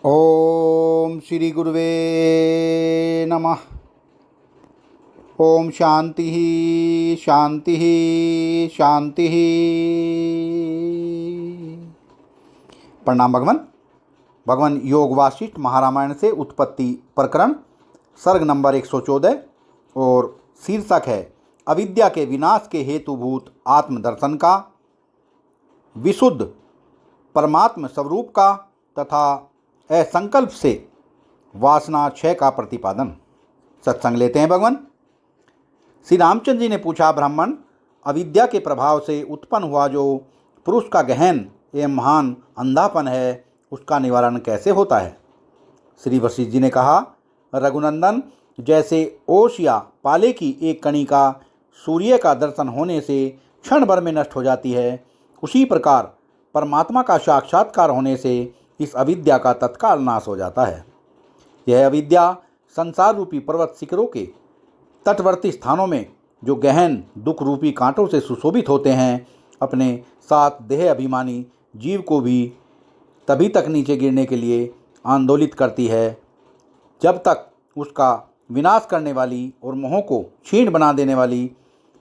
ओम श्री गुरुवे नमः। ओम शांति ही शांति ही शांति ही। प्रणाम भगवान। भगवान योग वासिष्ठ महारामायण से उत्पत्ति प्रकरण सर्ग नंबर 114 और शीर्षक है अविद्या के विनाश के हेतुभूत आत्मदर्शन का, विशुद्ध परमात्म स्वरूप का तथा असंकल्प से वासना क्षय का प्रतिपादन। सत्संग लेते हैं भगवान। श्री रामचंद्र जी ने पूछा, ब्राह्मण, अविद्या के प्रभाव से उत्पन्न हुआ जो पुरुष का गहन एवं महान अंधापन है, उसका निवारण कैसे होता है? श्री वशिष्ठ जी ने कहा, रघुनंदन, जैसे ओश या पाले की एक कणिका सूर्य का दर्शन होने से क्षण भर में नष्ट हो जाती है, उसी प्रकार परमात्मा का साक्षात्कार होने से इस अविद्या का तत्काल नाश हो जाता है। यह अविद्या संसार रूपी पर्वत शिखरों के तटवर्ती स्थानों में जो गहन दुख रूपी कांटों से सुशोभित होते हैं, अपने साथ देह अभिमानी जीव को भी तभी तक नीचे गिरने के लिए आंदोलित करती है जब तक उसका विनाश करने वाली और मोह को क्षीण बना देने वाली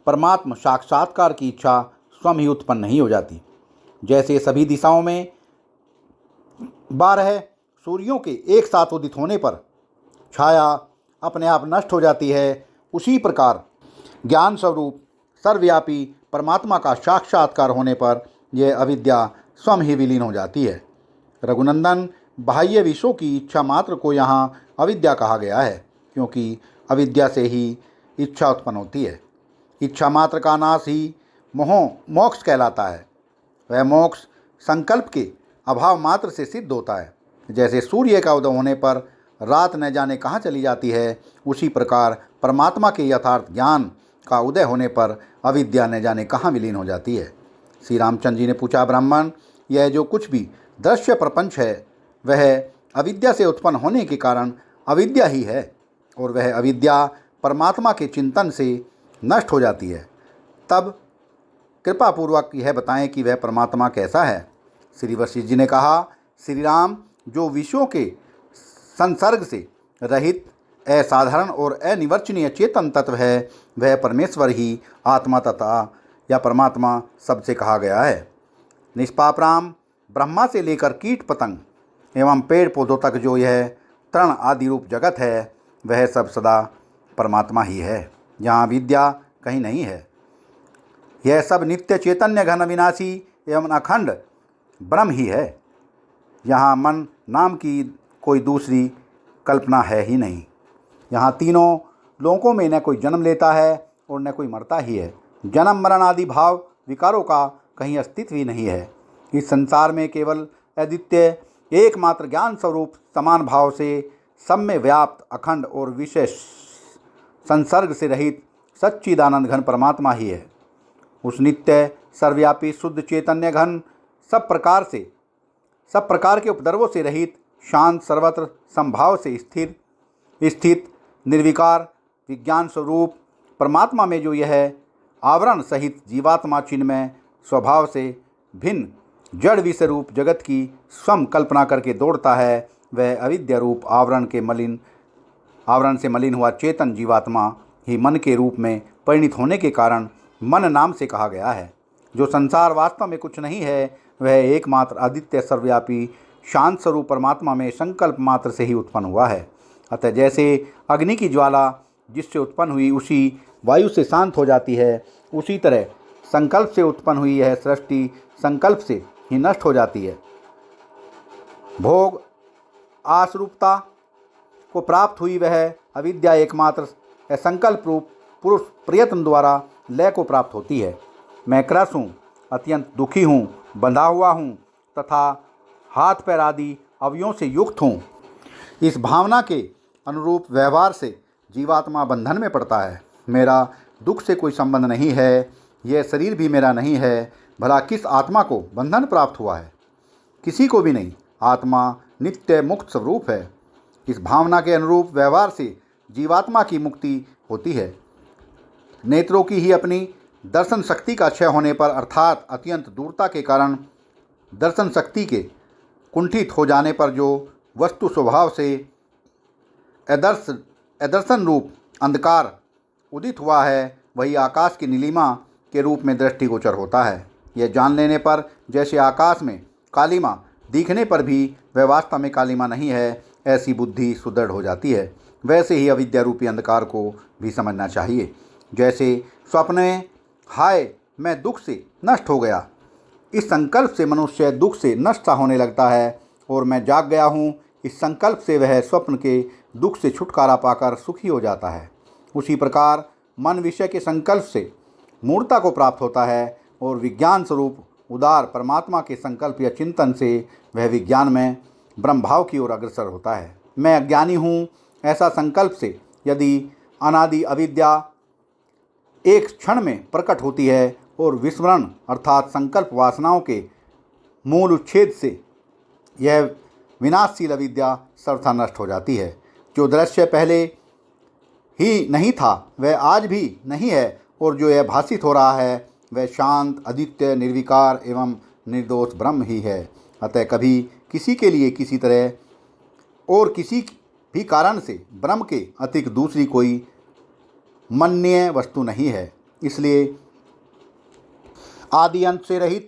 परमात्म साक्षात्कार की इच्छा स्वयं ही उत्पन्न नहीं हो जाती। जैसे सभी दिशाओं में 12 सूर्यों के एक साथ उदित होने पर छाया अपने आप नष्ट हो जाती है, उसी प्रकार ज्ञान स्वरूप सर्वव्यापी परमात्मा का साक्षात्कार होने पर यह अविद्या स्वयं ही विलीन हो जाती है। रघुनंदन, बाह्य विषयों की इच्छा मात्र को यहाँ अविद्या कहा गया है, क्योंकि अविद्या से ही इच्छा उत्पन्न होती है। इच्छा मात्र का नाश ही मोक्ष कहलाता है। वह मोक्ष संकल्प के अभाव मात्र से सिद्ध होता है। जैसे सूर्य का उदय होने पर रात न जाने कहाँ चली जाती है, उसी प्रकार परमात्मा के यथार्थ ज्ञान का उदय होने पर अविद्या न जाने कहाँ विलीन हो जाती है। श्री रामचंद्र जी ने पूछा, ब्राह्मण, यह जो कुछ भी दृश्य प्रपंच है वह अविद्या से उत्पन्न होने के कारण अविद्या ही है, और वह अविद्या परमात्मा के चिंतन से नष्ट हो जाती है। तब कृपापूर्वक यह बताएं कि वह परमात्मा कैसा है। श्री वशिष्ठ जी ने कहा, श्री राम, जो विषयों के संसर्ग से रहित असाधारण और अनिवर्चनीय चेतन तत्व है, वह परमेश्वर ही आत्मा तथा या परमात्मा सबसे कहा गया है। निष्पाप राम, ब्रह्मा से लेकर कीट पतंग एवं पेड़ पौधों तक जो यह तृण आदि रूप जगत है, वह सब सदा परमात्मा ही है, यहाँ विद्या कहीं नहीं है। यह सब नित्य चैतन्य घन विनाशी एवं अखंड ब्रह्म ही है, यहाँ मन नाम की कोई दूसरी कल्पना है ही नहीं। यहाँ तीनों लोकों में न कोई जन्म लेता है और न कोई मरता ही है। जन्म मरण आदि भाव विकारों का कहीं अस्तित्व ही नहीं है। इस संसार में केवल अद्वितीय एकमात्र ज्ञान स्वरूप समान भाव से सब में व्याप्त अखंड और विशेष संसर्ग से रहित सच्चिदानंद घन परमात्मा ही है। उस नित्य सर्वव्यापी शुद्ध चैतन्य घन सब प्रकार के उपद्रवों से रहित शांत सर्वत्र संभाव से स्थित निर्विकार विज्ञान स्वरूप परमात्मा में जो यह आवरण सहित जीवात्मा चिन्मय स्वभाव से भिन्न जड़ विषय रूप जगत की स्वयं कल्पना करके दौड़ता है, वह अविद्या रूप आवरण से मलिन हुआ चेतन जीवात्मा ही मन के रूप में परिणित होने के कारण मन नाम से कहा गया है। जो संसार वास्तव में कुछ नहीं है, वह एकमात्र अद्वितीय सर्वव्यापी शांत स्वरूप परमात्मा में संकल्प मात्र से ही उत्पन्न हुआ है। अतः जैसे अग्नि की ज्वाला जिससे उत्पन्न हुई उसी वायु से शांत हो जाती है, उसी तरह संकल्प से उत्पन्न हुई यह सृष्टि संकल्प से ही नष्ट हो जाती है। भोग आसरूपता को प्राप्त हुई वह अविद्या एकमात्र असंकल्प रूप पुरुष प्रयत्न द्वारा लय को प्राप्त होती है। मैं क्रस हूँ, अत्यंत दुखी हूँ, बंधा हुआ हूँ तथा हाथ पैर आदि अवयवों से युक्त हूँ। इस भावना के अनुरूप व्यवहार से जीवात्मा बंधन में पड़ता है। मेरा दुख से कोई संबंध नहीं है, यह शरीर भी मेरा नहीं है। भला किस आत्मा को बंधन प्राप्त हुआ है? किसी को भी नहीं। आत्मा नित्य मुक्त स्वरूप है। इस भावना के अनुरूप व्यवहार से जीवात्मा की मुक्ति होती है। नेत्रों की ही अपनी दर्शन शक्ति का क्षय होने पर अर्थात अत्यंत दूरता के कारण दर्शन शक्ति के कुंठित हो जाने पर जो वस्तु स्वभाव से अदर्शन रूप अंधकार उदित हुआ है, वही आकाश की नीलिमा के रूप में दृष्टिगोचर होता है। यह जान लेने पर जैसे आकाश में कालिमा दिखने पर भी वह वास्तव में कालिमा नहीं है, ऐसी बुद्धि सुदृढ़ हो जाती है, वैसे ही अविद्या रूपी अंधकार को भी समझना चाहिए। जैसे स्वप्न में हाय मैं दुख से नष्ट हो गया, इस संकल्प से मनुष्य दुख से नष्ट होने लगता है, और मैं जाग गया हूँ, इस संकल्प से वह स्वप्न के दुख से छुटकारा पाकर सुखी हो जाता है। उसी प्रकार मन विषय के संकल्प से मूर्ता को प्राप्त होता है, और विज्ञान स्वरूप उदार परमात्मा के संकल्प या चिंतन से वह विज्ञान में ब्रह्मभाव की ओर अग्रसर होता है। मैं अज्ञानी हूँ, ऐसा संकल्प से यदि अनादि अविद्या एक क्षण में प्रकट होती है, और विस्मरण अर्थात संकल्प वासनाओं के मूल उच्छेद से यह विनाशशील अविद्या सर्वथा नष्ट हो जाती है। जो दृश्य पहले ही नहीं था वह आज भी नहीं है, और जो यह भासित हो रहा है वह शांत अद्वितीय निर्विकार एवं निर्दोष ब्रह्म ही है। अतः कभी किसी के लिए किसी तरह और किसी भी कारण से ब्रह्म के अतिरिक्त दूसरी कोई मन्य वस्तु नहीं है। इसलिए आदि अंत से रहित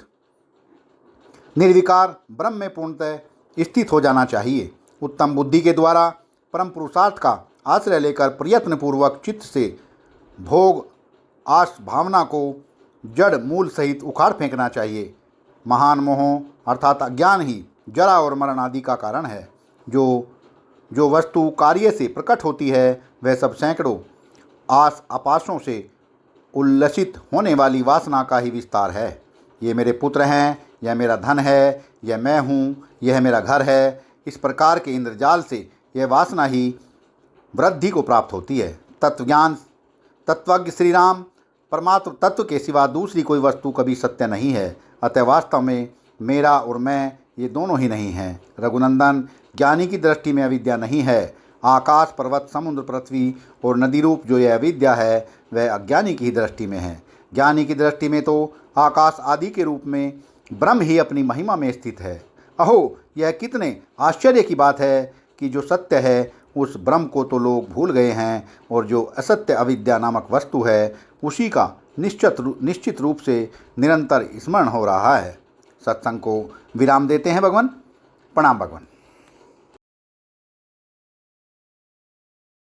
निर्विकार ब्रह्म में पूर्णतः स्थित हो जाना चाहिए। उत्तम बुद्धि के द्वारा परम पुरुषार्थ का आश्रय लेकर प्रयत्नपूर्वक चित्त से भोग आस भावना को जड़ मूल सहित उखाड़ फेंकना चाहिए। महान मोह अर्थात अज्ञान ही जरा और मरण आदि का कारण है। जो वस्तु कार्य से प्रकट होती है वह सब सैकड़ों आस आपाशों से उल्लसित होने वाली वासना का ही विस्तार है। ये मेरे पुत्र हैं, यह मेरा धन है, यह मैं हूँ, यह मेरा घर है। इस प्रकार के इंद्रजाल से यह वासना ही वृद्धि को प्राप्त होती है। तत्वज्ञ श्री राम परमात्म तत्व के सिवा दूसरी कोई वस्तु कभी सत्य नहीं है। अतः वास्तव में मेरा और मैं ये दोनों ही नहीं हैं। रघुनंदन, ज्ञानी की दृष्टि में अविद्या नहीं है। आकाश, पर्वत, समुद्र, पृथ्वी और नदी रूप जो यह अविद्या है वह अज्ञानी की ही दृष्टि में है। ज्ञानी की दृष्टि में तो आकाश आदि के रूप में ब्रह्म ही अपनी महिमा में स्थित है। अहो, यह कितने आश्चर्य की बात है कि जो सत्य है उस ब्रह्म को तो लोग भूल गए हैं, और जो असत्य अविद्या नामक वस्तु है उसी का निश्चित रूप से निरंतर स्मरण हो रहा है। सत्संग को विराम देते हैं भगवान। प्रणाम भगवान।